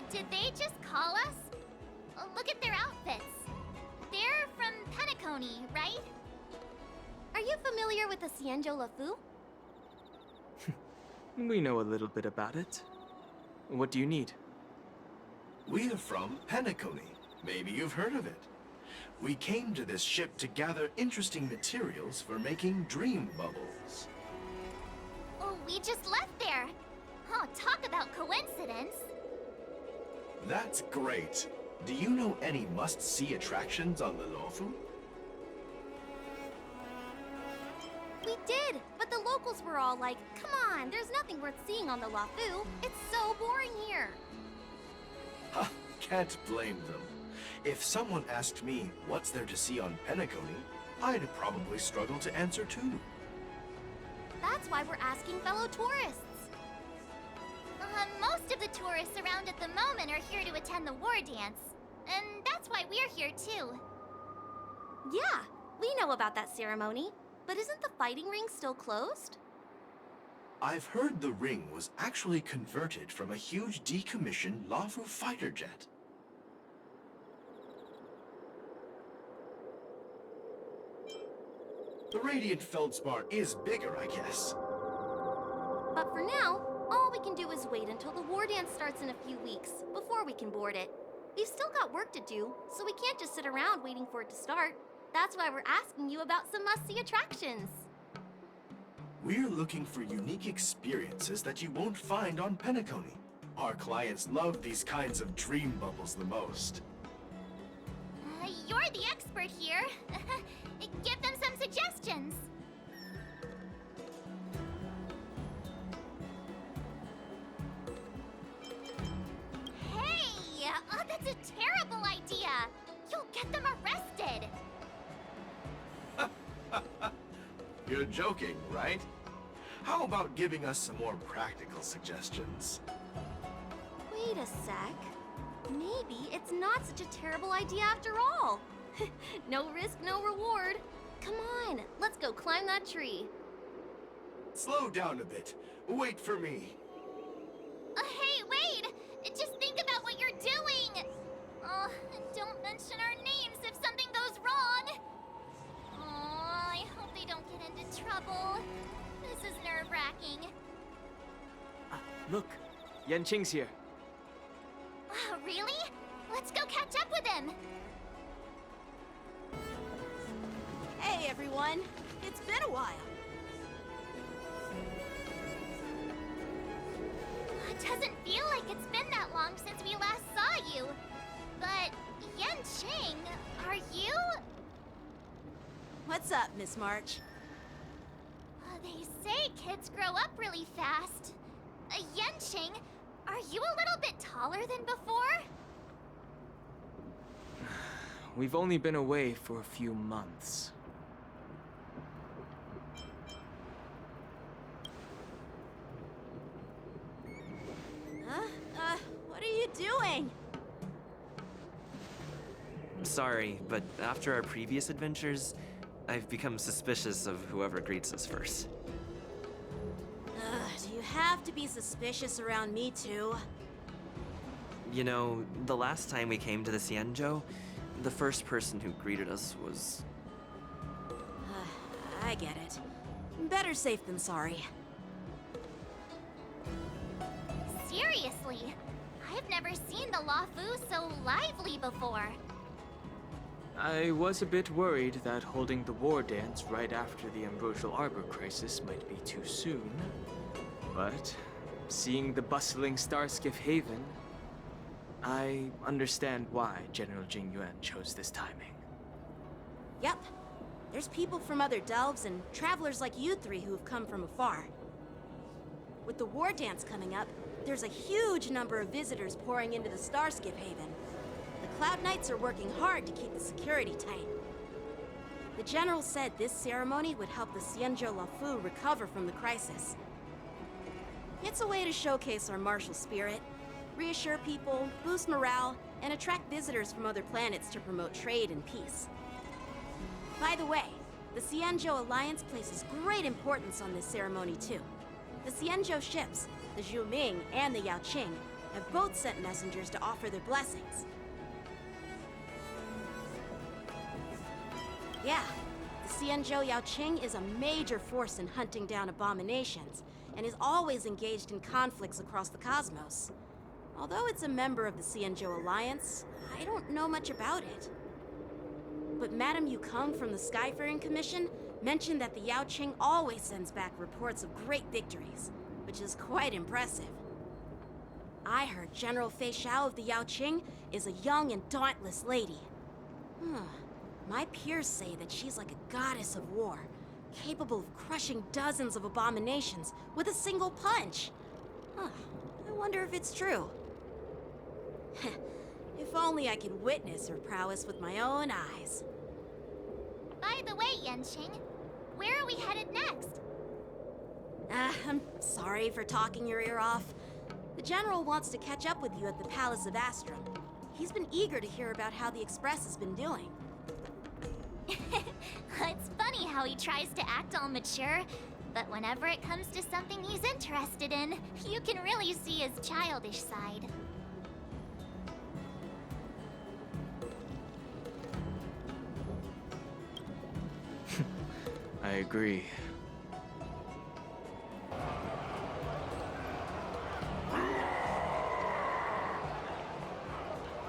did they just call us? Look at their outfits. They're from Penacony, right? Are you familiar with the Xianzhou Lafu? We know a little bit about it. What do you need? We are from Penacony. Maybe you've heard of it. We came to this ship to gather interesting materials for making dream bubbles. Oh, we just left there. Oh, talk about coincidence. That's great. Do you know any must-see attractions on the Luofu? We did, but the locals were all like, come on, there's nothing worth seeing on the Lafu. It's so boring here. Ha, can't blame them. If someone asked me what's there to see on Penacony, I'd probably struggle to answer too. That's why we're asking fellow tourists. Most of the tourists around at the moment are here to attend the war dance. And that's why we're here too. Yeah, we know about that ceremony. But isn't the fighting ring still closed? I've heard the ring was actually converted from a huge decommissioned Luofu fighter jet. The radiant feldspar is bigger, I guess. But for now, all we can do is wait until the war dance starts in a few weeks before we can board it. We've still got work to do, so we can't just sit around waiting for it to start. That's why we're asking you about some must-see attractions. We're looking for unique experiences that you won't find on Penacony. Our clients love these kinds of dream bubbles the most. You're the expert here. Give them some suggestions. Hey! Oh, that's a terrible idea. You'll get them arrested. You're joking, right? How about giving us some more practical suggestions? Wait a sec. Maybe it's not such a terrible idea after all. No risk, no reward. Come on, let's go climb that tree. Slow down a bit. Wait for me. Hey, wait! Just think about what you're doing! Oh, don't mention our names if something goes wrong! Oh, I hope they don't get into trouble. This is nerve-wracking. Look, Yanqing's here. Really? Let's go catch up with him! Hey everyone, it's been a while. It doesn't feel like it's been that long since we last saw you. But, Yanqing, are you? What's up, Miss March? They say kids grow up really fast. Yanqing, are you a little bit taller than before? We've only been away for a few months. What are you doing? Sorry, but after our previous adventures, I've become suspicious of whoever greets us first. Do you have to be suspicious around me too? You know, the last time we came to the Xianzhou, the first person who greeted us was... I get it. Better safe than sorry. Seriously, I've never seen the Luofu so lively before. I was a bit worried that holding the war dance right after the Ambrosial Arbor crisis might be too soon. But seeing the bustling Starskiff Haven, I understand why General Jing Yuan chose this timing. Yep. There's people from other delves and travelers like you three who have come from afar. With the war dance coming up, there's a huge number of visitors pouring into the Starskiff Haven. The Cloud Knights are working hard to keep the security tight. The General said this ceremony would help the Xianzhou Lafu recover from the crisis. It's a way to showcase our martial spirit, reassure people, boost morale, and attract visitors from other planets to promote trade and peace. By the way, the Xianzhou Alliance places great importance on this ceremony too. The Xianzhou ships, the Zhu Ming and the Yaoqing, have both sent messengers to offer their blessings. Yeah, the Xianzhou Yaoqing is a major force in hunting down abominations, and is always engaged in conflicts across the cosmos. Although it's a member of the Xianzhou Alliance, I don't know much about it. But Madame Yukong from the Skyfaring Commission mentioned that the Yaoqing always sends back reports of great victories, which is quite impressive. I heard General Fei Xiao of the Yaoqing is a young and dauntless lady. My peers say that she's like a goddess of war, capable of crushing dozens of abominations with a single punch. I wonder if it's true. If only I could witness her prowess with my own eyes. By the way, Yanqing, where are we headed next? I'm sorry for talking your ear off. The General wants to catch up with you at the Palace of Astrum. He's been eager to hear about how the Express has been doing. It's funny how he tries to act all mature, but whenever it comes to something he's interested in, you can really see his childish side. I agree.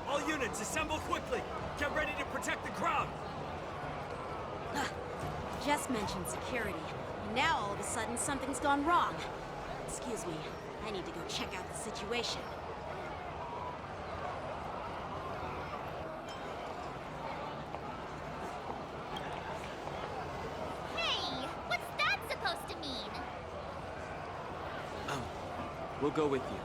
All units, assemble quickly! Get ready to protect the crowd! Just mentioned security, and now all of a sudden something's gone wrong. Excuse me, I need to go check out the situation. Hey, what's that supposed to mean? We'll go with you.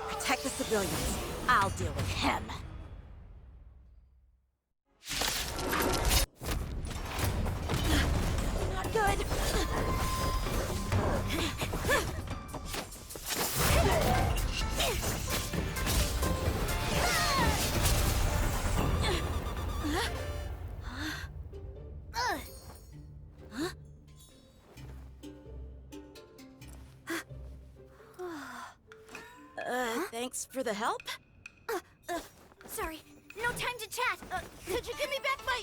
Protect the civilians. I'll deal with him. Not good. Thanks for the help. Sorry, no time to chat. Could you give me back my...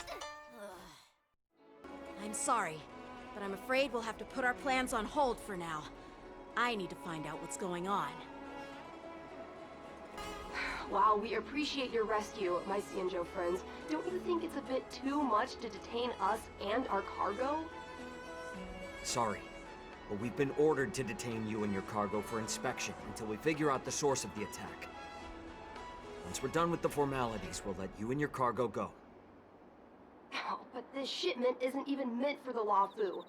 I'm sorry, but I'm afraid we'll have to put our plans on hold for now. I need to find out what's going on. While we appreciate your rescue, my Xianzhou friends, don't you think it's a bit too much to detain us and our cargo? Sorry, but we've been ordered to detain you and your cargo for inspection until we figure out the source of the attack. Once we're done with the formalities, we'll let you and your cargo go. Oh, but this shipment isn't even meant for the Luofu.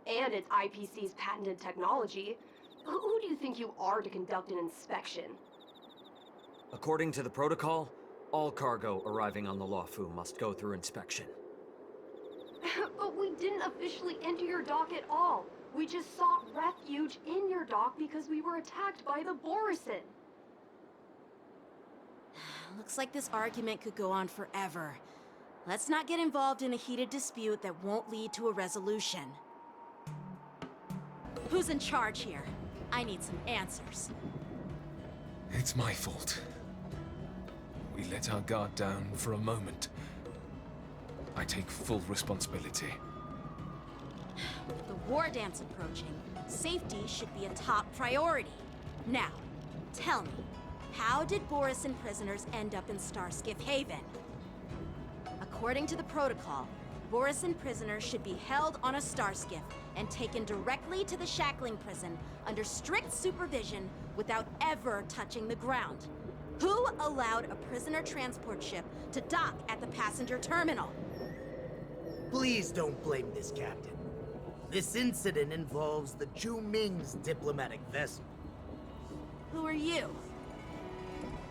And it's IPC's patented technology. Who do you think you are to conduct an inspection? According to the protocol, all cargo arriving on the Luofu must go through inspection. But we didn't officially enter your dock at all. We just sought refuge in your dock because we were attacked by the Borisin. Looks like this argument could go on forever. Let's not get involved in a heated dispute that won't lead to a resolution. Who's in charge here? I need some answers. It's my fault. We let our guard down for a moment. I take full responsibility. With the war dance approaching, safety should be a top priority. Now, tell me, how did Borisin prisoners end up in Starskiff Haven? According to the protocol, Borisin prisoners should be held on a starskiff and taken directly to the shackling prison under strict supervision without ever touching the ground. Who allowed a prisoner transport ship to dock at the passenger terminal? Please don't blame this captain. This incident involves the Zhu Ming's diplomatic vessel. Who are you?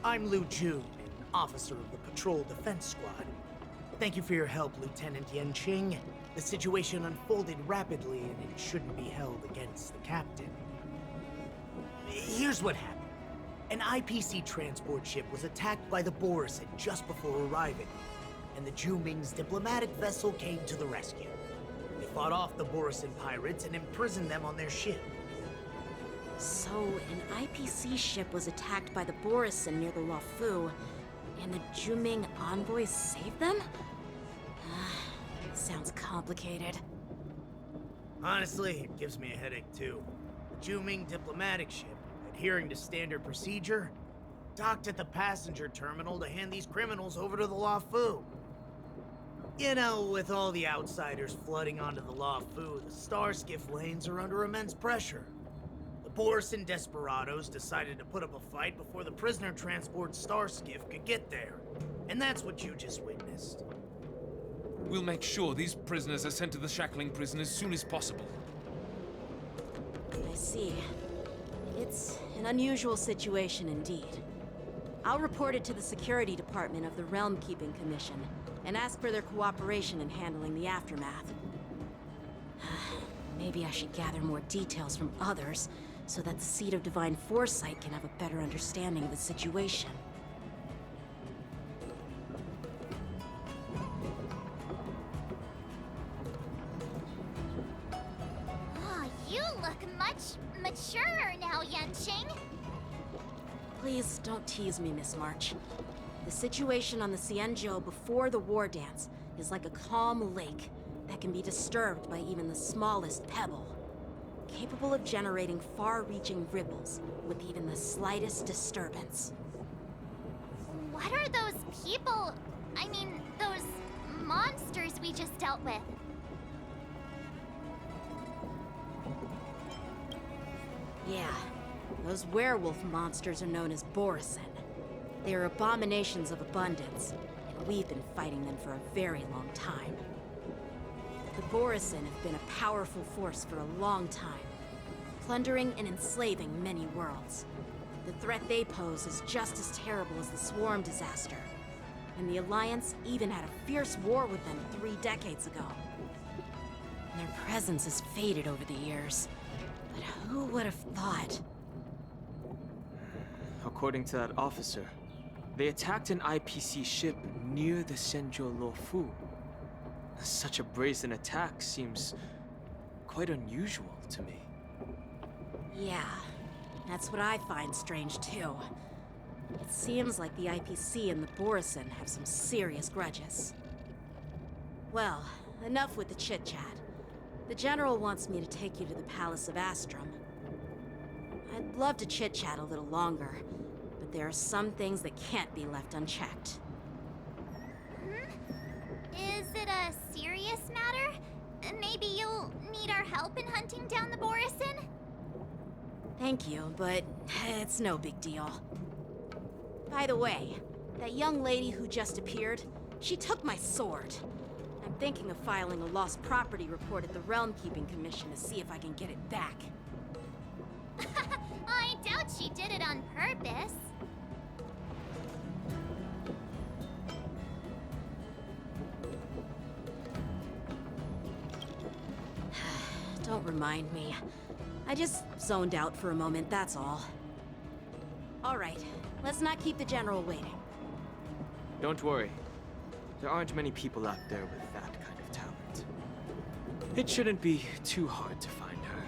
I'm Liu Jun, an officer of the Patrol Defense Squad. Thank you for your help, Lieutenant Yanqing. The situation unfolded rapidly, and it shouldn't be held against the captain. Here's what happened. An IPC transport ship was attacked by the Borison just before arriving, and the Juming's diplomatic vessel came to the rescue. They fought off the Borison pirates and imprisoned them on their ship. So, an IPC ship was attacked by the Borison near the Luofu, and the Juming envoys saved them? Sounds complicated. Honestly, it gives me a headache too. The Juming diplomatic ship, adhering to standard procedure, docked at the passenger terminal to hand these criminals over to the Luofu. You know, with all the outsiders flooding onto the Luofu, the Starskiff lanes are under immense pressure. The Borison desperados decided to put up a fight before the prisoner transport Starskiff could get there. And that's what you just witnessed. We'll make sure these prisoners are sent to the shackling prison as soon as possible. I see. It's an unusual situation indeed. I'll report it to the security department of the Realm Keeping Commission and ask for their cooperation in handling the aftermath. Maybe I should gather more details from others so that the Seat of Divine Foresight can have a better understanding of the situation. Oh, you look much maturer now, Yanqing. Please don't tease me, Miss March. The situation on the Xianzhou before the war dance is like a calm lake that can be disturbed by even the smallest pebble, capable of generating far-reaching ripples with even the slightest disturbance. What are those people? I mean, those monsters we just dealt with? Yeah, those werewolf monsters are known as Borison. They are abominations of abundance, and we've been fighting them for a very long time. The Borison have been a powerful force for a long time, plundering and enslaving many worlds. The threat they pose is just as terrible as the Swarm disaster, and the Alliance even had a fierce war with them 3 decades ago. Their presence has faded over the years, but who would have thought? According to that officer, they attacked an IPC ship near the Xianzhou Luofu. Such a brazen attack seems quite unusual to me. Yeah, that's what I find strange too. It seems like the IPC and the Borison have some serious grudges. Well, enough with the chit-chat. The General wants me to take you to the Palace of Astrum. I'd love to chit-chat a little longer, but there are some things that can't be left unchecked. Is it a serious matter? Maybe you'll need our help in hunting down the Borison? Thank you, but it's no big deal. By the way, that young lady who just appeared, she took my sword. I'm thinking of filing a lost property report at the Realm Keeping Commission to see if I can get it back. I doubt she did it on purpose. Don't remind me. I just zoned out for a moment, that's all. All right, let's not keep the General waiting. Don't worry. There aren't many people out there with that kind of talent. It shouldn't be too hard to find her.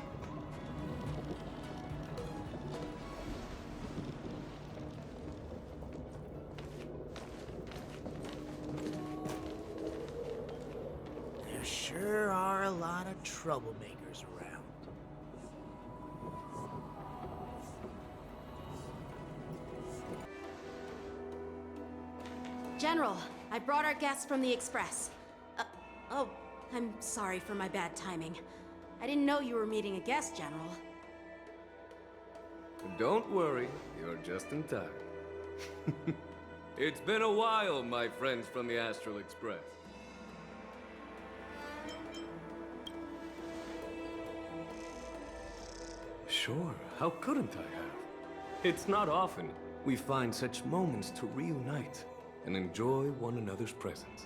There sure are a lot of troublemakers around. General, I brought our guests from the Express. Oh, I'm sorry for my bad timing. I didn't know you were meeting a guest, General. Don't worry, you're just in time. It's been a while, my friends from the Astral Express. Sure, how couldn't I have? It's not often we find such moments to reunite and enjoy one another's presence.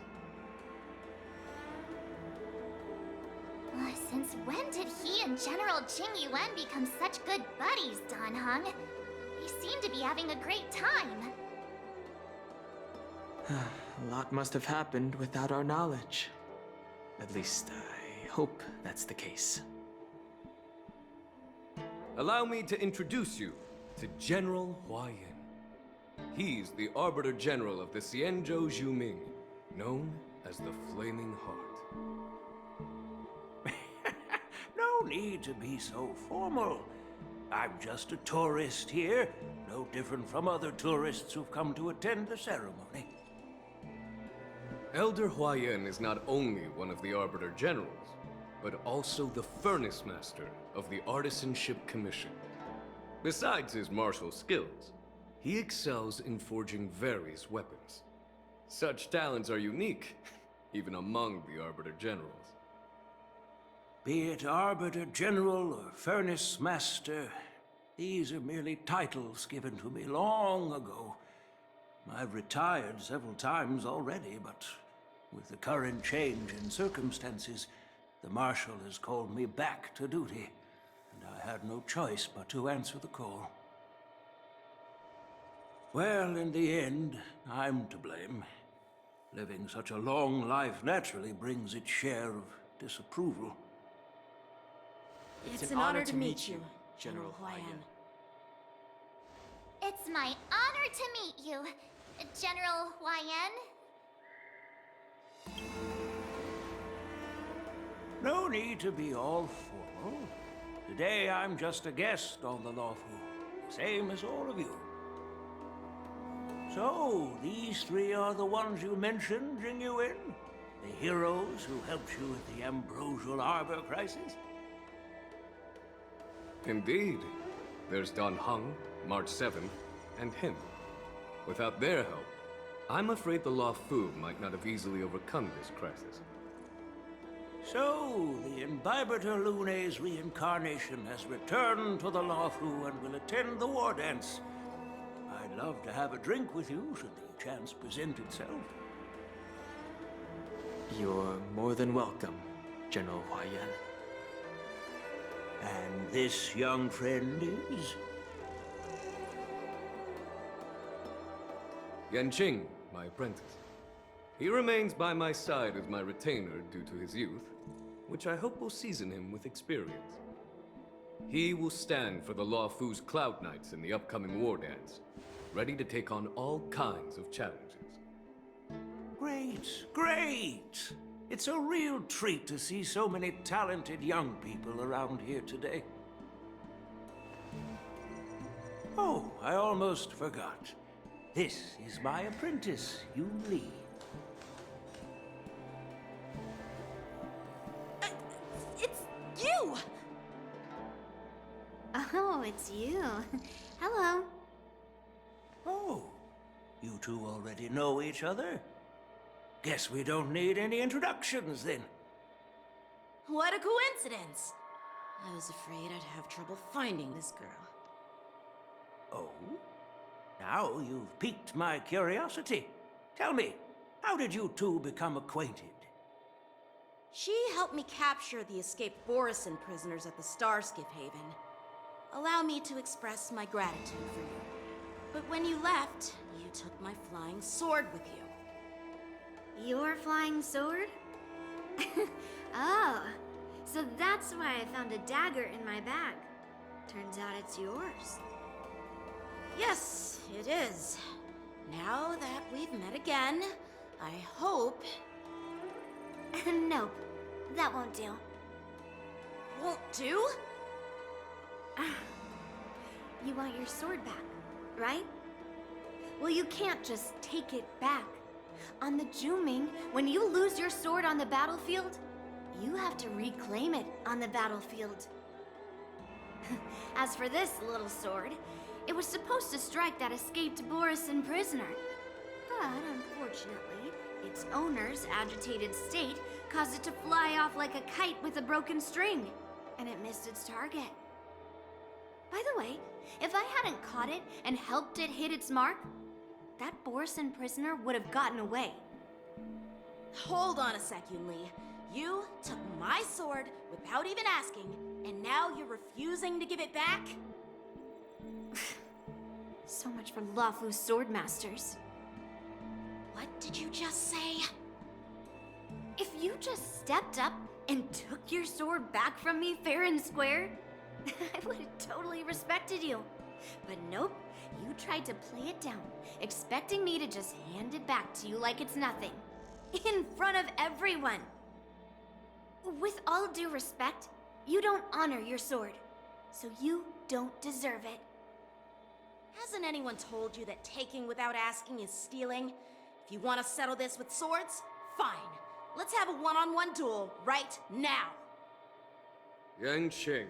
Since when did he and General Jing Yuan become such good buddies, Dan Heng? They seem to be having a great time. A lot must have happened without our knowledge. At least, I hope that's the case. Allow me to introduce you to General Hua Yin. He's the Arbiter General of the Xianzhou Zhuming, known as the Flaming Heart. No need to be so formal. I'm just a tourist here, no different from other tourists who've come to attend the ceremony. Elder Hua Yin is not only one of the Arbiter Generals, but also the Furnace Master of the Artisanship Commission. Besides his martial skills, he excels in forging various weapons. Such talents are unique, even among the Arbiter Generals. Be it Arbiter General or Furnace Master, these are merely titles given to me long ago. I've retired several times already, but with the current change in circumstances, the Marshal has called me back to duty, and I had no choice but to answer the call. Well, in the end, I'm to blame. Living such a long life naturally brings its share of disapproval. It's an honor to meet you, General Hua Yin. It's my honor to meet you, General Hua Yin. No need to be all formal. Today I'm just a guest on the lawful, same as all of you. So, these three are the ones you mentioned, Jingyuin? The heroes who helped you with the Ambrosial Arbor crisis? Indeed. There's Don Hung, March 7th, and him. Without their help, I'm afraid the Law Fu might not have easily overcome this crisis. So, the Imbibitor Lune's reincarnation has returned to the Law Fu and will attend the war dance. I'd love to have a drink with you should the chance present itself. You're more than welcome, General Hua Yin. And this young friend is? Yanqing, my apprentice. He remains by my side as my retainer due to his youth, which I hope will season him with experience. He will stand for the Law Fu's Cloud Knights in the upcoming war dance, ready to take on all kinds of challenges. Great, great! It's a real treat to see so many talented young people around here today. Oh, I almost forgot. This is my apprentice, Yu Li. It's you! Oh, it's you. Hello. Oh, you two already know each other? Guess we don't need any introductions, then. What a coincidence! I was afraid I'd have trouble finding this girl. Oh? Now you've piqued my curiosity. Tell me, how did you two become acquainted? She helped me capture the escaped Borison prisoners at the Starskiff Haven. Allow me to express my gratitude for you. But when you left, you took my flying sword with you. Your flying sword? Oh, so that's why I found a dagger in my bag. Turns out it's yours. Yes, it is. Now that we've met again, I hope... Nope, that won't do. Won't do? You want your sword back, right? Well, you can't just take it back. On the Zhuming, when you lose your sword on the battlefield, you have to reclaim it on the battlefield. As for this little sword, it was supposed to strike that escaped Borison prisoner. But unfortunately, its owner's agitated state caused it to fly off like a kite with a broken string, and it missed its target. By the way, if I hadn't caught it and helped it hit its mark, that Borison prisoner would have gotten away. Hold on a sec, Yun Li. You took my sword without even asking, and now you're refusing to give it back? So much for Lafu's swordmasters. What did you just say? If you just stepped up and took your sword back from me fair and square, I would have totally respected you. But nope, you tried to play it down, expecting me to just hand it back to you like it's nothing. In front of everyone. With all due respect, you don't honor your sword, so you don't deserve it. Hasn't anyone told you that taking without asking is stealing? If you want to settle this with swords, fine. Let's have a one-on-one duel right now. Yang Qing.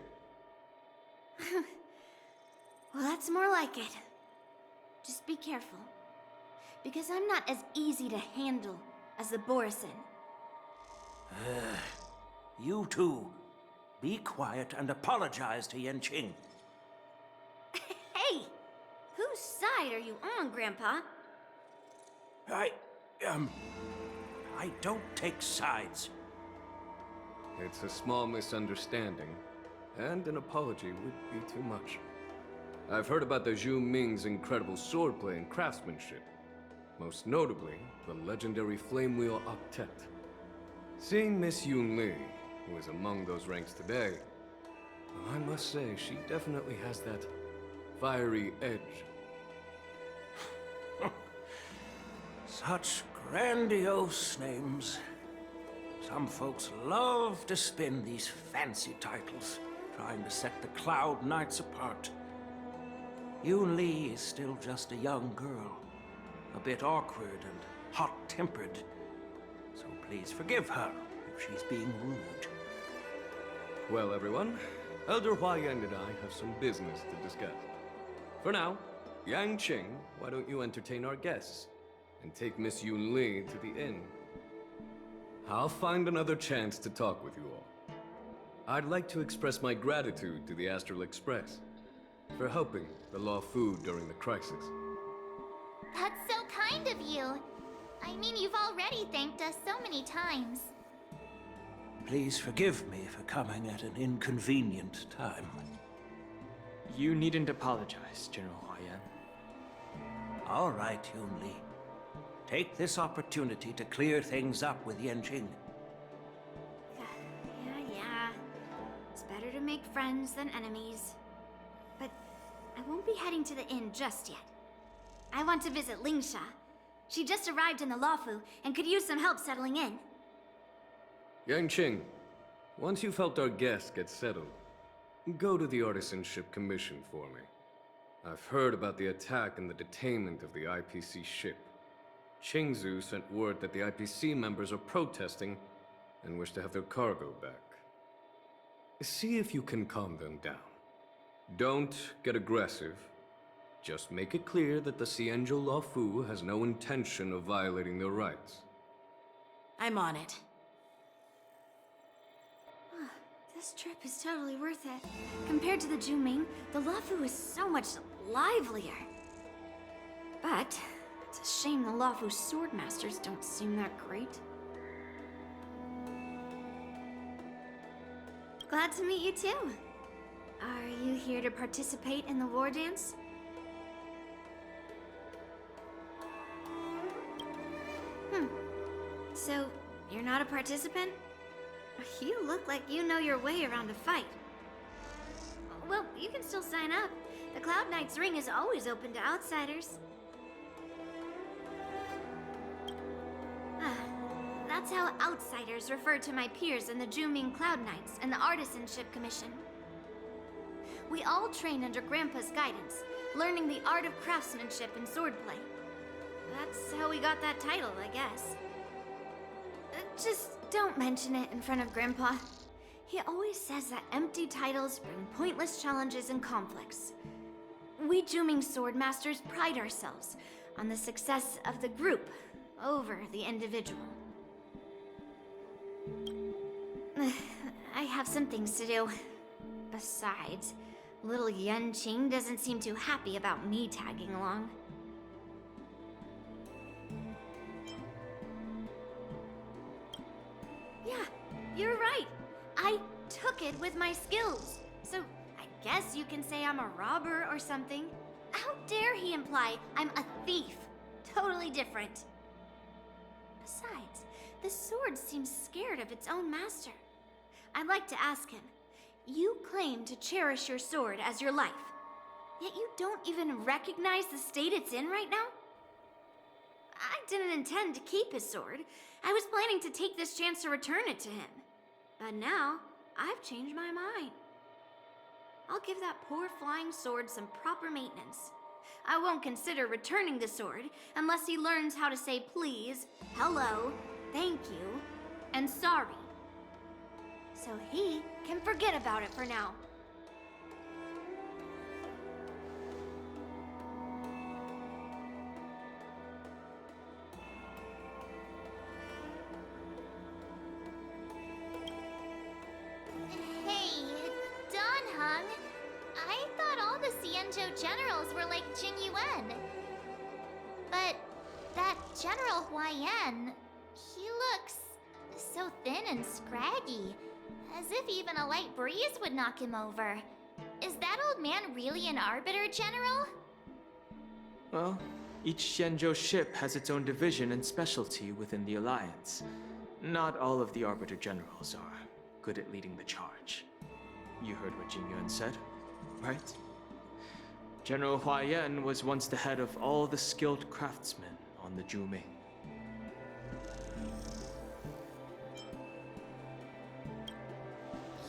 Well, that's more like it. Just be careful, because I'm not as easy to handle as the Borisin. You two, be quiet and apologize to Yanqing. Hey! Whose side are you on, Grandpa? I don't take sides. It's a small misunderstanding, and an apology would be too much. I've heard about the Zhu Ming's incredible swordplay and craftsmanship. Most notably, the legendary Flame Wheel Octet. Seeing Miss Yun Li, who is among those ranks today, well, I must say she definitely has that fiery edge. Such grandiose names. Some folks love to spin these fancy titles, trying to set the Cloud Knights apart. Yun Li is still just a young girl, a bit awkward and hot-tempered. So please forgive her if she's being rude. Well, everyone, Elder Huayan and I have some business to discuss. For now, Yang Qing, why don't you entertain our guests and take Miss Yun Li to the inn? I'll find another chance to talk with you all. I'd like to express my gratitude to the Astral Express for helping the Law Fu during the crisis. That's so kind of you. I mean, you've already thanked us so many times. Please forgive me for coming at an inconvenient time. You needn't apologize, General Huayan. All right, Yun Li. Take this opportunity to clear things up with Yanqing. Yeah. It's better to make friends than enemies. But I won't be heading to the inn just yet. I want to visit Lingsha. She just arrived in the Luofu and could use some help settling in. Yang Qing, once you've helped our guests get settled, go to the Artisanship Commission for me. I've heard about the attack and the detainment of the IPC ship. Qingzu sent word that the IPC members are protesting and wish to have their cargo back. See if you can calm them down. Don't get aggressive. Just make it clear that the Xianzhou Luofu has no intention of violating their rights. I'm on it. This trip is totally worth it. Compared to the Juming, the Luofu is so much livelier. But it's a shame the Luofu swordmasters don't seem that great. Glad to meet you too. Are you here to participate in the war dance? So, you're not a participant? You look like you know your way around a fight. Well, you can still sign up. The Cloud Knight's ring is always open to outsiders. That's how outsiders refer to my peers in the Juming Cloud Knights and the Artisanship Commission. We all train under Grandpa's guidance, learning the art of craftsmanship and swordplay. That's how we got that title, I guess. Just don't mention it in front of Grandpa. He always says that empty titles bring pointless challenges and conflicts. We Juming swordmasters pride ourselves on the success of the group over the individual. I have some things to do. Besides, little Yanqing doesn't seem too happy about me tagging along. Yeah, you're right. I took it with my skills. So I guess you can say I'm a robber or something. How dare he imply I'm a thief? Totally different. Besides, the sword seems scared of its own master. I'd like to ask him, you claim to cherish your sword as your life, yet you don't even recognize the state it's in right now? I didn't intend to keep his sword. I was planning to take this chance to return it to him. But now, I've changed my mind. I'll give that poor flying sword some proper maintenance. I won't consider returning the sword unless he learns how to say please, hello, thank you, and sorry. So he can forget about it for now. Hey, Don Hung. I thought all the Xianzhou generals were like Jing Yuan. But that General Huaiyan, he looks so thin and scraggy, as if even a light breeze would knock him over. Is that old man really an Arbiter General? Well, each Xianzhou ship has its own division and specialty within the Alliance. Not all of the Arbiter Generals are good at leading the charge. You heard what Jing Yuan said, right? General Huaiyan was once the head of all the skilled craftsmen on the Zhuming.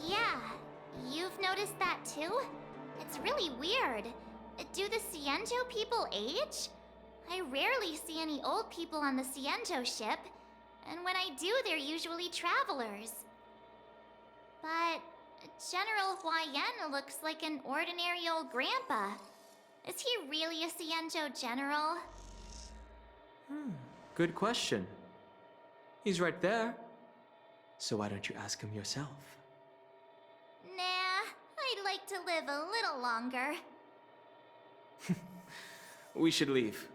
Yeah, you've noticed that too? It's really weird. Do the Xianzhou people age? I rarely see any old people on the Xianzhou ship, and when I do, they're usually travelers. But General Huaiyan looks like an ordinary old grandpa. Is he really a Xianzhou general? Good question. He's right there. So why don't you ask him yourself? Nah, I'd like to live a little longer. We should leave.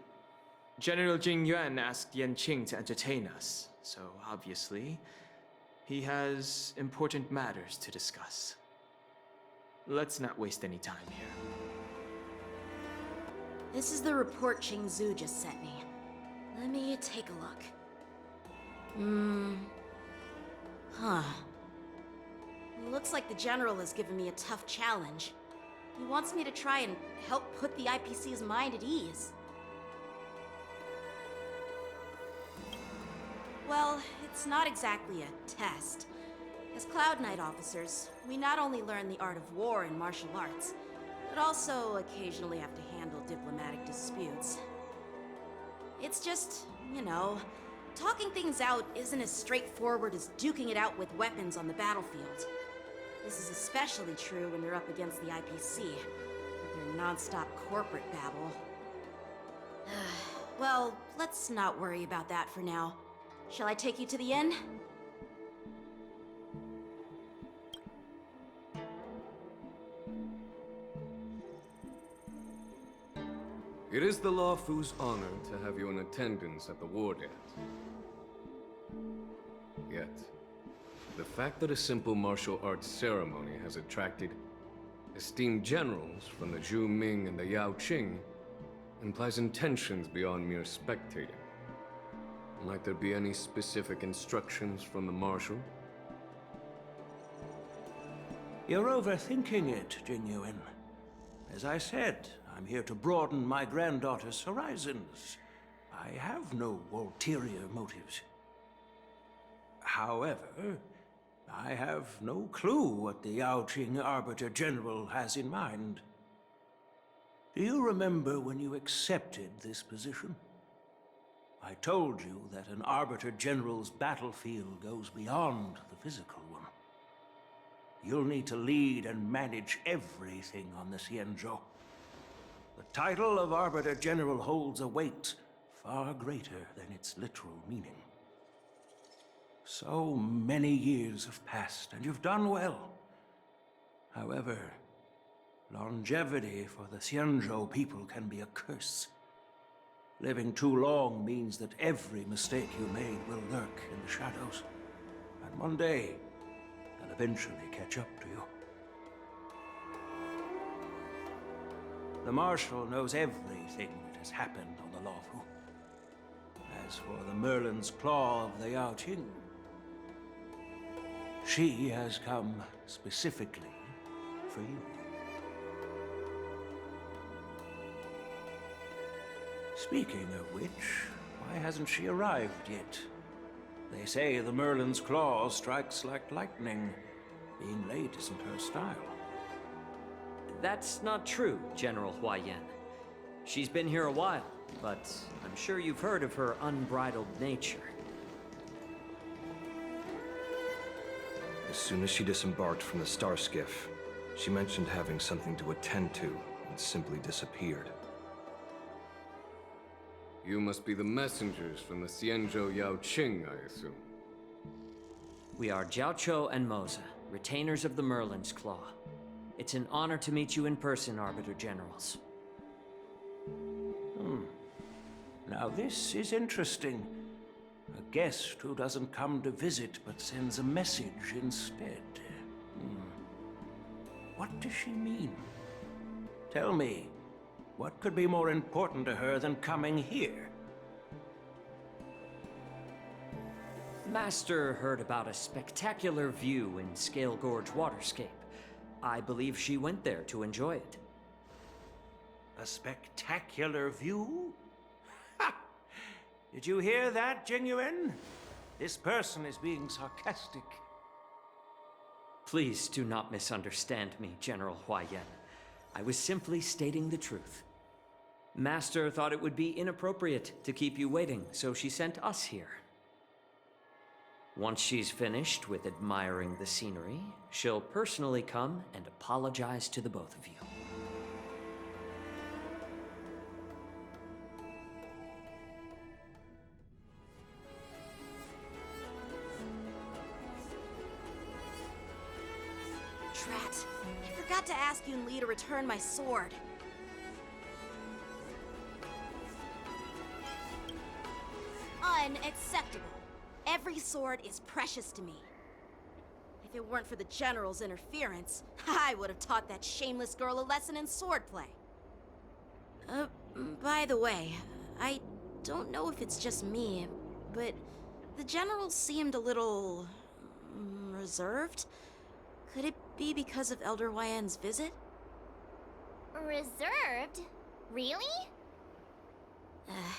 General Jing Yuan asked Yan Qing to entertain us, so obviously, he has important matters to discuss. Let's not waste any time here. This is the report Qing Zhu just sent me. Let me take a look. Looks like the General has given me a tough challenge. He wants me to try and help put the IPC's mind at ease. Well, it's not exactly a test. As Cloud Knight officers, we not only learn the art of war and martial arts, but also occasionally have to handle diplomatic disputes. It's just, you know, talking things out isn't as straightforward as duking it out with weapons on the battlefield. This is especially true when you're up against the IPC, with their non-stop corporate babble. Well, let's not worry about that for now. Shall I take you to the inn? It is the Luofu's honor to have you in attendance at the war dance. Yet, the fact that a simple martial arts ceremony has attracted esteemed generals from the Zhu Ming and the Yao Qing implies intentions beyond mere spectating. Might there be any specific instructions from the Marshal? You're overthinking it, Jing Yuan. As I said, I'm here to broaden my granddaughter's horizons. I have no ulterior motives. However, I have no clue what the Yao Qing Arbiter General has in mind. Do you remember when you accepted this position? I told you that an Arbiter General's battlefield goes beyond the physical one. You'll need to lead and manage everything on the Xianzhou. The title of Arbiter General holds a weight far greater than its literal meaning. So many years have passed, and you've done well. However, longevity for the Xianzhou people can be a curse. Living too long means that every mistake you made will lurk in the shadows. And one day, they'll eventually catch up to you. The Marshal knows everything that has happened on the Lawfu. As for the Merlin's Claw of the Yao Qing, she has come specifically for you. Speaking of which, why hasn't she arrived yet? They say the Merlin's Claw strikes like lightning. Being late isn't her style. That's not true, General Huayan. She's been here a while, but I'm sure you've heard of her unbridled nature. As soon as she disembarked from the star skiff, she mentioned having something to attend to and simply disappeared. You must be the messengers from the Xianzhou Yao Qing, I assume. We are Jiaoqiu and Moza, retainers of the Merlin's Claw. It's an honor to meet you in person, Arbiter Generals. Now this is interesting. A guest who doesn't come to visit but sends a message instead. What does she mean? Tell me, what could be more important to her than coming here? Master heard about a spectacular view in Scale Gorge Waterscape. I believe she went there to enjoy it. A spectacular view? Ha! Did you hear that, Jingyuan? This person is being sarcastic. Please do not misunderstand me, General Huayan. I was simply stating the truth. Master thought it would be inappropriate to keep you waiting, so she sent us here. Once she's finished with admiring the scenery, she'll personally come and apologize to the both of you. Drat. I forgot to ask Yun Li to return my sword. Unacceptable. Every sword is precious to me. If it weren't for the General's interference, I would have taught that shameless girl a lesson in swordplay. By the way, I don't know if it's just me, but the General seemed a little reserved. Could it be because of Elder Huayan's visit? Reserved? Really?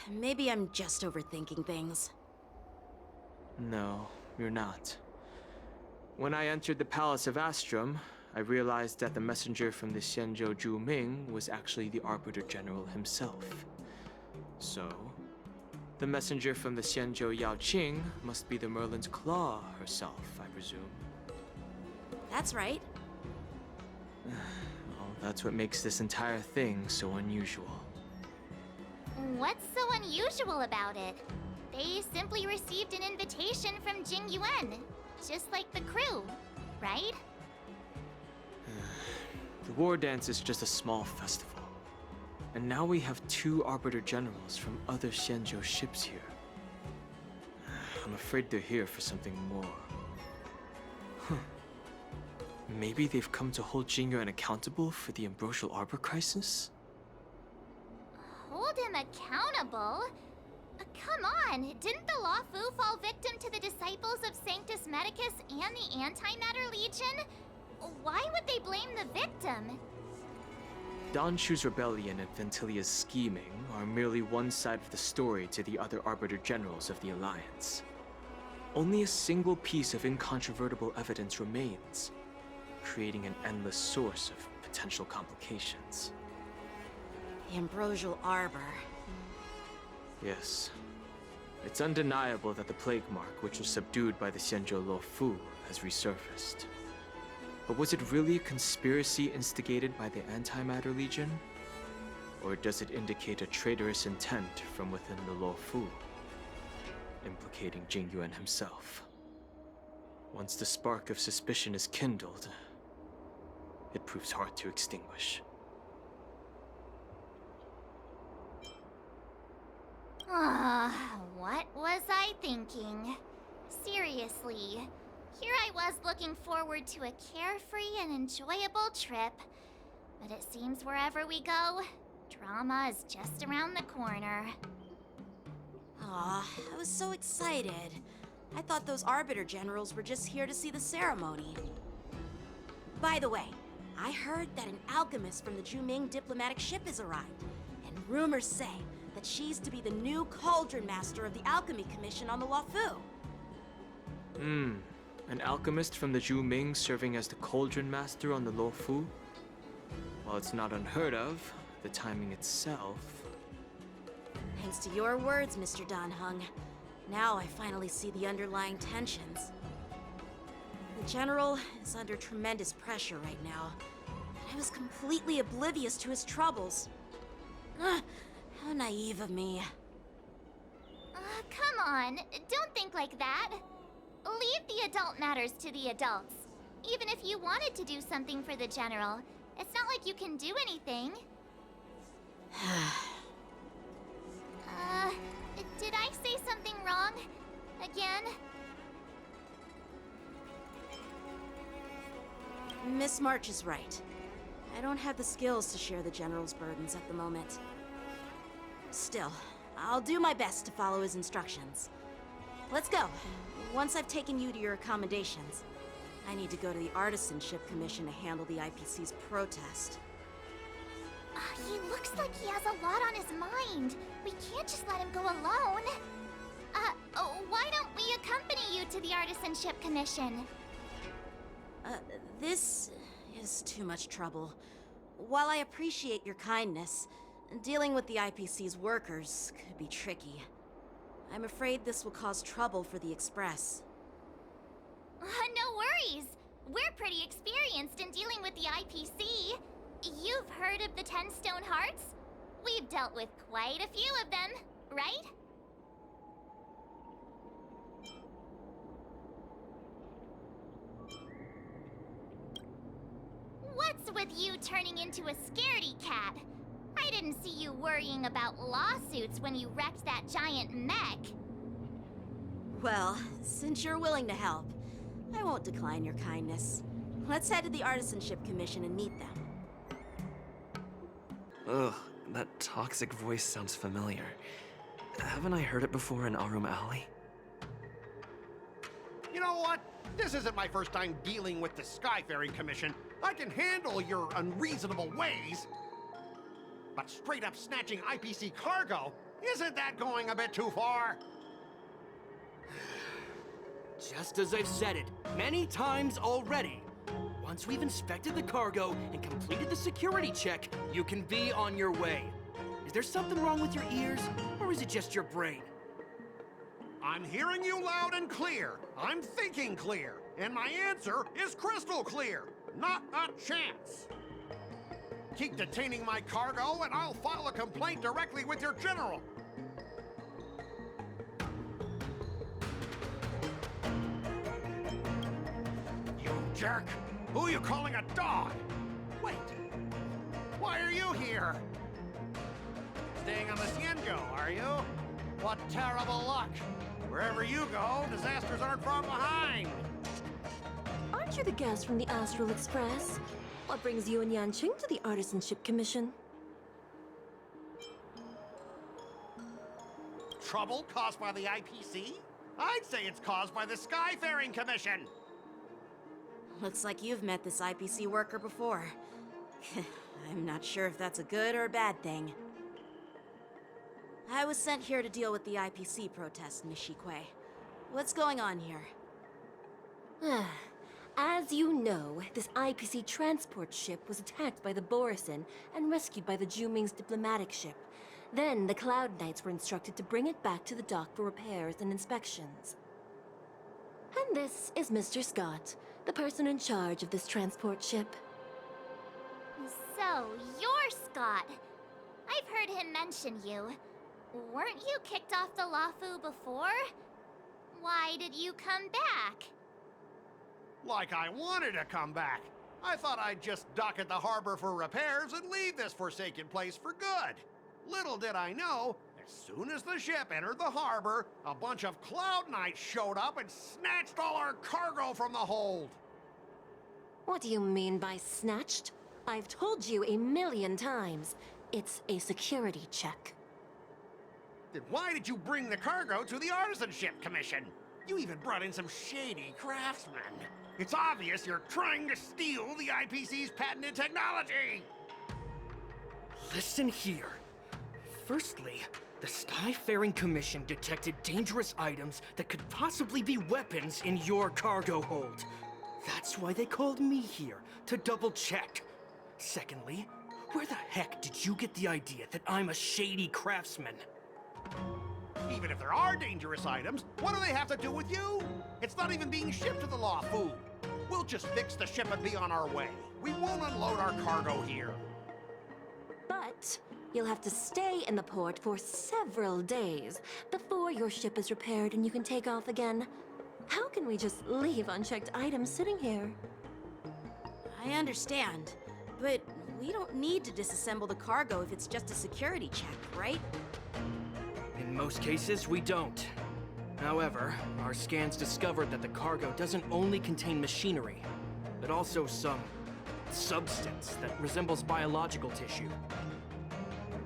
Maybe I'm just overthinking things. No, you're not. When I entered the Palace of Astrum, I realized that the messenger from the Xianzhou Zhuming was actually the Arbiter General himself. So, the messenger from the Xianzhou Yao Qing must be the Merlin's Claw herself, I presume. That's right. Well, that's what makes this entire thing so unusual. What's so unusual about it? They simply received an invitation from Jing Yuan, just like the crew, right? The war dance is just a small festival. And now we have 2 Arbiter Generals from other Xianzhou ships here. I'm afraid they're here for something more. Maybe they've come to hold Jingyuan accountable for the Ambrosial Arbor crisis? Hold him accountable? Come on, didn't the Lawfu fall victim to the disciples of Sanctus Medicus and the Antimatter Legion? Why would they blame the victim? Don Shu's rebellion and Ventilia's scheming are merely one side of the story to the other Arbiter Generals of the Alliance. Only a single piece of incontrovertible evidence remains, creating an endless source of potential complications. The Ambrosial Arbor. Yes. It's undeniable that the Plague Mark, which was subdued by the Xianzhou Luofu, has resurfaced. But was it really a conspiracy instigated by the Antimatter Legion? Or does it indicate a traitorous intent from within the Luofu, implicating Jingyuan himself? Once the spark of suspicion is kindled, it proves hard to extinguish. What was I thinking? Seriously, here I was looking forward to a carefree and enjoyable trip, But it seems wherever we go, drama is just around the corner. Aw, I was so excited. I thought those Arbiter Generals were just here to see the ceremony. By the way, I heard that an alchemist from the Juming diplomatic ship has arrived, and rumors say that she's to be the new Cauldron Master of the Alchemy Commission on the Luofu. An alchemist from the Juming serving as the Cauldron Master on the Luofu? While it's not unheard of, the timing itself... Thanks to your words, Mr. Dan Heng. Now I finally see the underlying tensions. The General is under tremendous pressure right now. I was completely oblivious to his troubles. How naive of me. Come on, don't think like that. Leave the adult matters to the adults. Even if you wanted to do something for the General, it's not like you can do anything. Did I say something wrong? Again? Miss March is right. I don't have the skills to share the General's burdens at the moment. Still, I'll do my best to follow his instructions. Let's go. Once I've taken you to your accommodations, I need to go to the Artisanship Commission to handle the IPC's protest. He looks like he has a lot on his mind. We can't just let him go alone. Why don't we accompany you to the Artisanship Commission? This is too much trouble. While I appreciate your kindness, dealing with the IPC's workers could be tricky. I'm afraid this will cause trouble for the Express. No worries. We're pretty experienced in dealing with the IPC. You've heard of the 10 Stone Hearts? We've dealt with quite a few of them, right? What's with you turning into a scaredy cat? I didn't see you worrying about lawsuits when you wrecked that giant mech. Well, since you're willing to help, I won't decline your kindness. Let's head to the Artisanship Commission and meet them. Ugh, that toxic voice sounds familiar. Haven't I heard it before in Arum Alley? You know what? This isn't my first time dealing with the Skyfaring Commission. I can handle your unreasonable ways. But straight up snatching IPC cargo, isn't that going a bit too far? Just as I've said it many times already. Once we've inspected the cargo and completed the security check, you can be on your way. Is there something wrong with your ears, or is it just your brain? I'm hearing you loud and clear. I'm thinking clear. And my answer is crystal clear. Not a chance. Keep detaining my cargo and I'll file a complaint directly with your general. You jerk! Who are you calling a dog? Wait. Why are you here? Staying on the Ciengo, are you? What terrible luck. Wherever you go, disasters aren't far behind. Aren't you the guest from the Astral Express? What brings you and Yanqing to the Artisanship Commission? Trouble caused by the IPC? I'd say it's caused by the Skyfaring Commission. Looks like you've met this IPC worker before. I'm not sure if that's a good or a bad thing. I was sent here to deal with the IPC protest, Nishikwe. What's going on here? As you know, this IPC transport ship was attacked by the Borisin and rescued by the Juming's diplomatic ship. Then the Cloud Knights were instructed to bring it back to the dock for repairs and inspections. And this is Mr. Scott, the person in charge of this transport ship. So, you're Scott. I've heard him mention you. Weren't you kicked off the Luofu before? Why did you come back? Like I wanted to come back. I thought I'd just dock at the harbor for repairs and leave this forsaken place for good. Little did I know, as soon as the ship entered the harbor, a bunch of Cloud Knights showed up and snatched all our cargo from the hold. What do you mean by snatched? I've told you a million times. It's a security check. Then why did you bring the cargo to the Artisanship Commission? You even brought in some shady craftsmen. It's obvious you're trying to steal the IPC's patented technology! Listen here. Firstly, the Skyfaring Commission detected dangerous items that could possibly be weapons in your cargo hold. That's why they called me here, to double check. Secondly, where the heck did you get the idea that I'm a shady craftsman? Even if there are dangerous items, what do they have to do with you? It's not even being shipped to the Law Food. We'll just fix the ship and be on our way. We won't unload our cargo here. But you'll have to stay in the port for several days before your ship is repaired and you can take off again. How can we just leave unchecked items sitting here? I understand, but we don't need to disassemble the cargo if it's just a security check, right? In most cases, we don't. However, our scans discovered that the cargo doesn't only contain machinery, but also some substance that resembles biological tissue.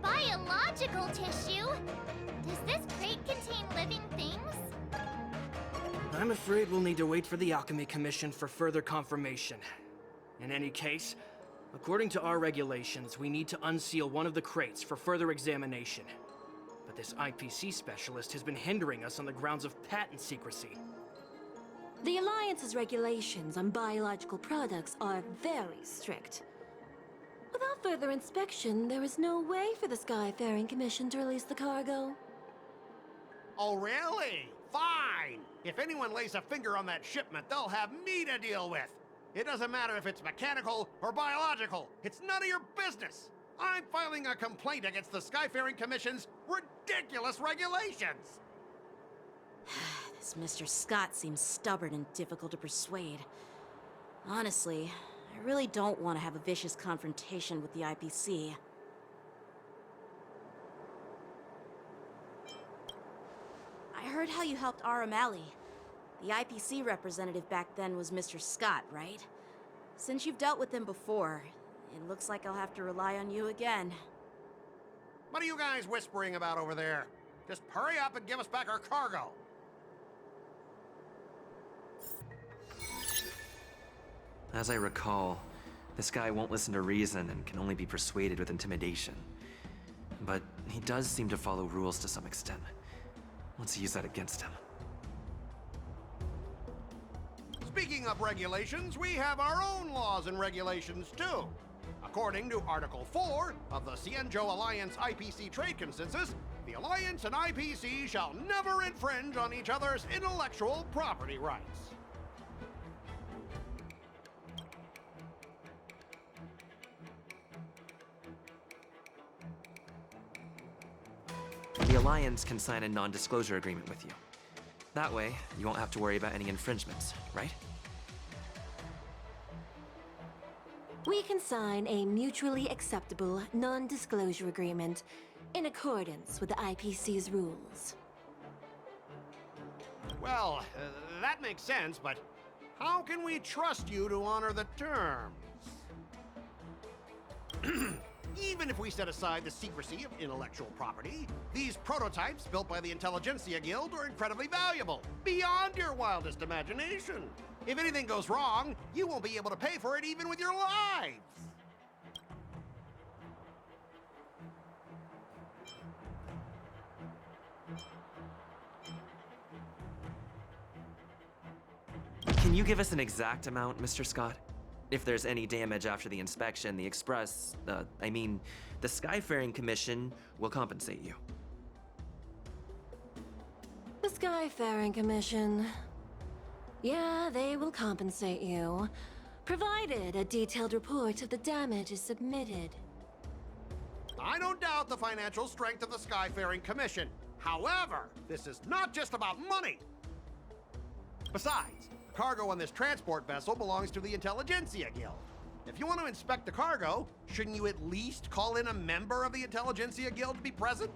Biological tissue? Does this crate contain living things? I'm afraid we'll need to wait for the Alchemy Commission for further confirmation. In any case, according to our regulations, we need to unseal one of the crates for further examination. But this IPC specialist has been hindering us on the grounds of patent secrecy. The Alliance's regulations on biological products are very strict. Without further inspection, there is no way for the Skyfaring Commission to release the cargo. Oh, really? Fine! If anyone lays a finger on that shipment, they'll have me to deal with. It doesn't matter if it's mechanical or biological. It's none of your business. I'm filing a complaint against the Skyfaring Commission's ridiculous regulations. This Mr. Scott seems stubborn and difficult to persuade. Honestly, I really don't want to have a vicious confrontation with the IPC. I heard how you helped R. O'Malley. The IPC representative back then was Mr. Scott, right? Since you've dealt with him before, it looks like I'll have to rely on you again. What are you guys whispering about over there? Just hurry up and give us back our cargo. As I recall, this guy won't listen to reason and can only be persuaded with intimidation. But he does seem to follow rules to some extent. Let's use that against him. Speaking of regulations, we have our own laws and regulations too. According to Article 4 of the Cienjo Alliance IPC Trade Consensus, the Alliance and IPC shall never infringe on each other's intellectual property rights. The Alliance can sign a non-disclosure agreement with you. That way, you won't have to worry about any infringements, right? We can sign a mutually acceptable non-disclosure agreement in accordance with the IPC's rules. Well, that makes sense, but how can we trust you to honor the terms? Even if we set aside the secrecy of intellectual property, these prototypes built by the Intelligentsia Guild are incredibly valuable, beyond your wildest imagination. If anything goes wrong, you won't be able to pay for it even with your lives. Can you give us an exact amount, Mr. Scott? If there's any damage after the inspection, the the Skyfaring Commission will compensate you. The Skyfaring Commission. Yeah, they will compensate you, provided a detailed report of the damage is submitted. I don't doubt the financial strength of the Skyfaring Commission. However, this is not just about money. Besides, the cargo on this transport vessel belongs to the Intelligentsia Guild. If you want to inspect the cargo, shouldn't you at least call in a member of the Intelligentsia Guild to be present?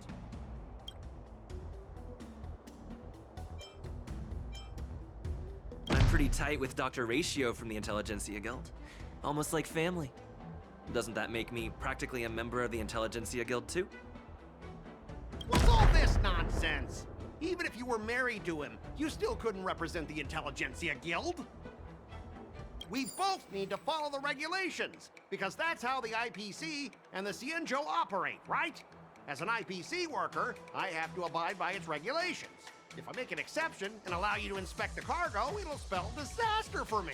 I'm pretty tight with Dr. Ratio from the Intelligentsia Guild. Almost like family. Doesn't that make me practically a member of the Intelligentsia Guild too? What's all this nonsense? Even if you were married to him, you still couldn't represent the Intelligentsia Guild. We both need to follow the regulations, because that's how the IPC and the Cienjo operate, right? As an IPC worker, I have to abide by its regulations. If I make an exception and allow you to inspect the cargo, it'll spell disaster for me.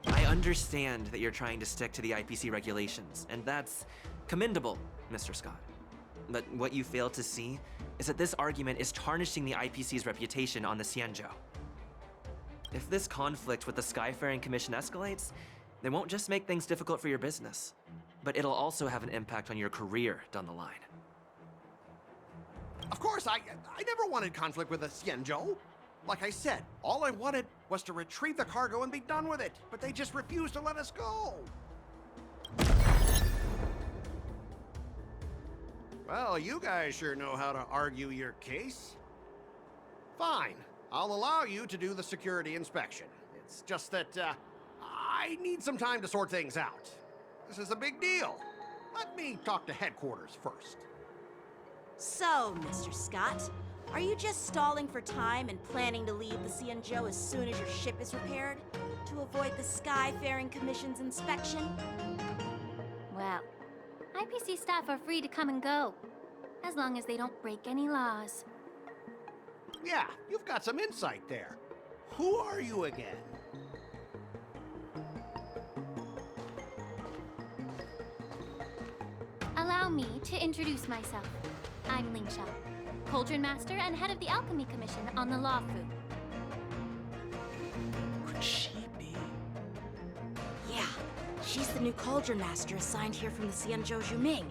I understand that you're trying to stick to the IPC regulations, and that's commendable, Mr. Scott. But what you fail to see is that this argument is tarnishing the IPC's reputation on the Cienjo. If this conflict with the Skyfaring Commission escalates, they won't just make things difficult for your business, but it'll also have an impact on your career down the line. Of course, I never wanted conflict with the Cienjo. Like I said, all I wanted was to retrieve the cargo and be done with it, but they just refused to let us go. Well, you guys sure know how to argue your case. Fine, I'll allow you to do the security inspection. It's just that, I need some time to sort things out. This is a big deal. Let me talk to headquarters first. So, Mr. Scott, are you just stalling for time and planning to leave the Cienjo as soon as your ship is repaired? To avoid the Skyfaring Commission's inspection? Well, IPC staff are free to come and go, as long as they don't break any laws. Yeah, you've got some insight there. Who are you again? Allow me to introduce myself. I'm Ling Xiao, Cauldron Master and head of the Alchemy Commission on the Law Fu. Could she be? Yeah, she's the new Cauldron Master assigned here from the Cienjo Zhuming.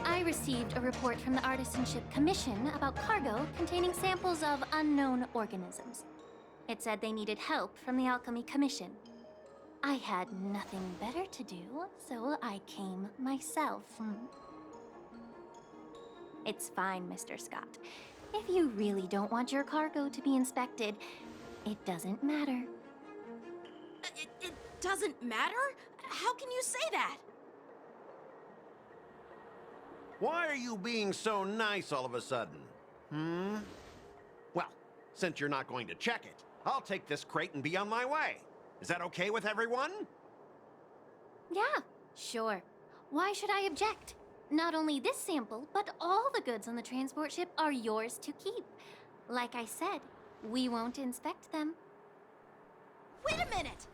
I received a report from the Artisanship Commission about cargo containing samples of unknown organisms. It said they needed help from the Alchemy Commission. I had nothing better to do, so I came myself. It's fine, Mr. Scott. If you really don't want your cargo to be inspected, it doesn't matter. It doesn't matter? How can you say that? Why are you being so nice all of a sudden? Well, since you're not going to check it, I'll take this crate and be on my way. Is that okay with everyone? Yeah, sure. Why should I object? Not only this sample, but all the goods on the transport ship are yours to keep. Like I said, we won't inspect them. Wait a minute!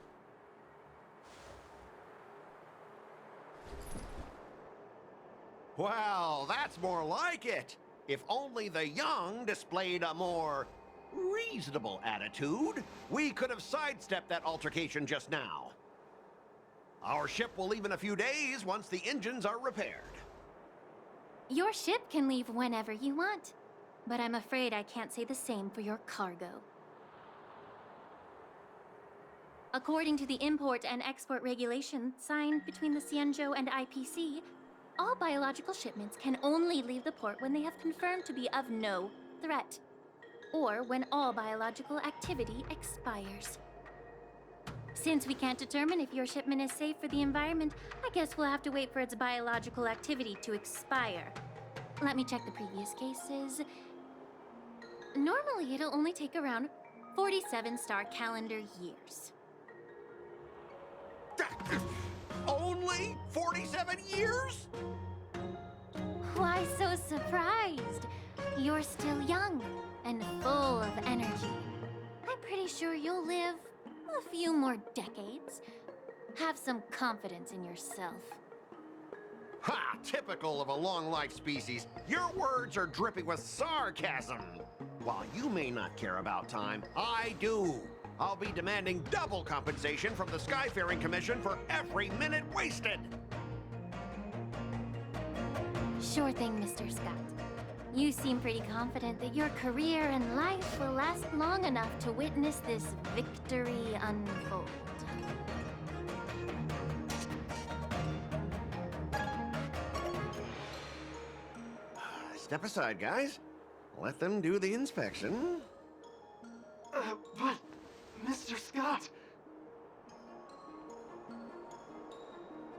Well, that's more like it. If only the young displayed a more reasonable attitude, we could have sidestepped that altercation just now. Our ship will leave in a few days once the engines are repaired. Your ship can leave whenever you want, but I'm afraid I can't say the same for your cargo. According to the import and export regulations signed between the Cienjo and IPC, all biological shipments can only leave the port when they have confirmed to be of no threat, or when all biological activity expires. Since we can't determine if your shipment is safe for the environment, I guess we'll have to wait for its biological activity to expire. Let me check the previous cases. Normally, it'll only take around 47 star calendar years. Only 47 years? Why so surprised? You're still young and full of energy. I'm pretty sure you'll live a few more decades. Have some confidence in yourself. Ha! Typical of a long-life species. Your words are dripping with sarcasm. While you may not care about time, I do. I'll be demanding double compensation from the Skyfaring Commission for every minute wasted. Sure thing, Mr. Scott. You seem pretty confident that your career and life will last long enough to witness this victory unfold. Step aside, guys. Let them do the inspection. But, Mr. Scott...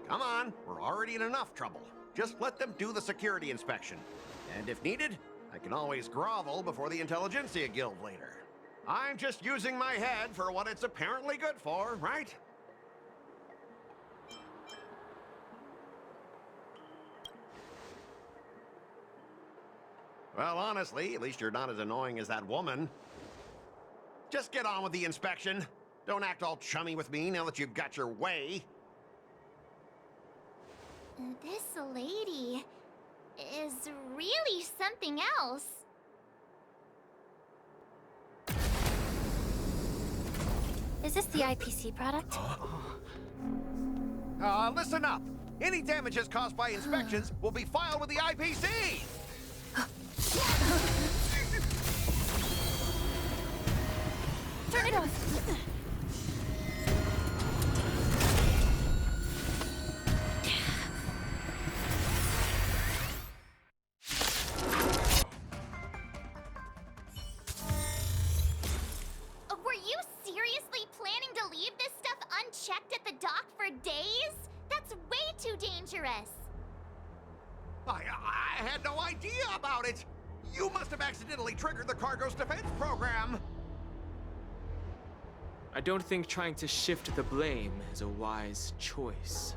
Come on, we're already in enough trouble. Just let them do the security inspection. And if needed, I can always grovel before the Intelligentsia Guild later. I'm just using my head for what it's apparently good for, right? Well, honestly, at least you're not as annoying as that woman. Just get on with the inspection. Don't act all chummy with me now that you've got your way. This lady is really something else. Is this the IPC product? Listen up. Any damages caused by inspections will be filed with the IPC. Turn it off! Were you seriously planning to leave this stuff unchecked at the dock for days? That's way too dangerous. I had no idea about it. You must have accidentally triggered the cargo's defense program. I don't think trying to shift the blame is a wise choice.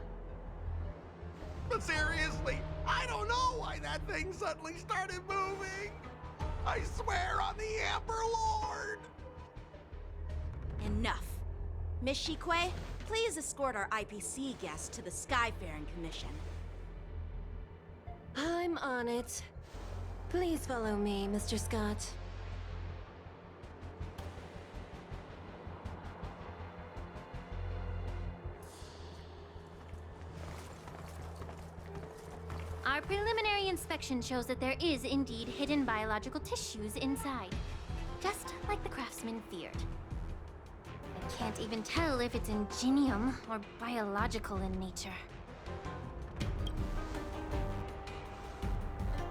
But seriously, I don't know why that thing suddenly started moving. I swear on the Amber Lord. Enough. Miss Shikwe, please escort our IPC guests to the Skyfaring Commission. I'm on it. Please follow me, Mr. Scott. Our preliminary inspection shows that there is indeed hidden biological tissues inside. Just like the craftsman feared. I can't even tell if it's ingenium or biological in nature.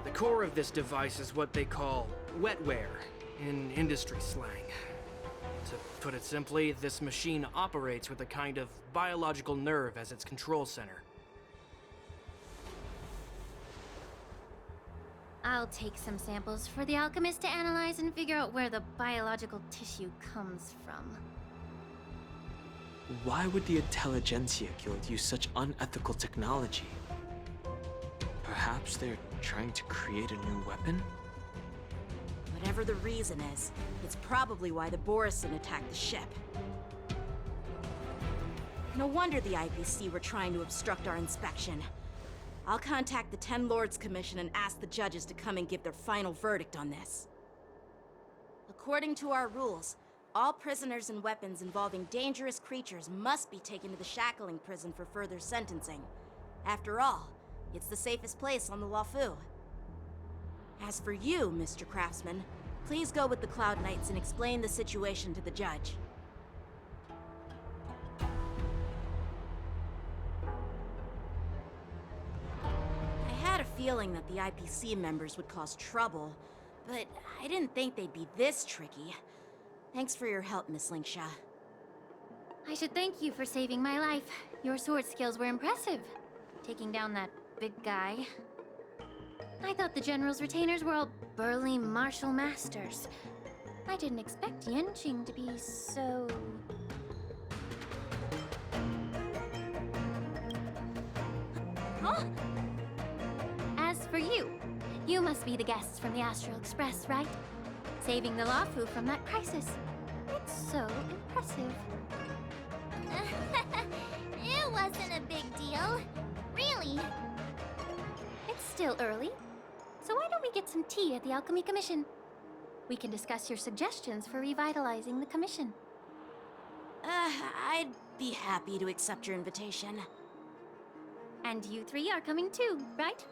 The core of this device is what they call wetware in industry slang. To put it simply, this machine operates with a kind of biological nerve as its control center. I'll take some samples for the alchemist to analyze and figure out where the biological tissue comes from. Why would the Intelligentsia Guild use such unethical technology? Perhaps they're trying to create a new weapon? Whatever the reason is, it's probably why the Borison attacked the ship. No wonder the IPC were trying to obstruct our inspection. I'll contact the Ten Lords Commission and ask the judges to come and give their final verdict on this. According to our rules, all prisoners and weapons involving dangerous creatures must be taken to the shackling prison for further sentencing. After all, it's the safest place on the Luofu. As for you, Mr. Craftsman, please go with the Cloud Knights and explain the situation to the judge. I had a feeling that the IPC members would cause trouble, but I didn't think they'd be this tricky. Thanks for your help, Miss Lingsha. I should thank you for saving my life. Your sword skills were impressive. Taking down that big guy. I thought the General's retainers were all burly martial masters. I didn't expect Yenqing to be so... Huh? As for you, you must be the guests from the Astral Express, right? Saving the Luofu from that crisis. It's so impressive. It wasn't a big deal. Really. It's still early, so why don't we get some tea at the Alchemy Commission? We can discuss your suggestions for revitalizing the commission. I'd be happy to accept your invitation. And you three are coming too, right?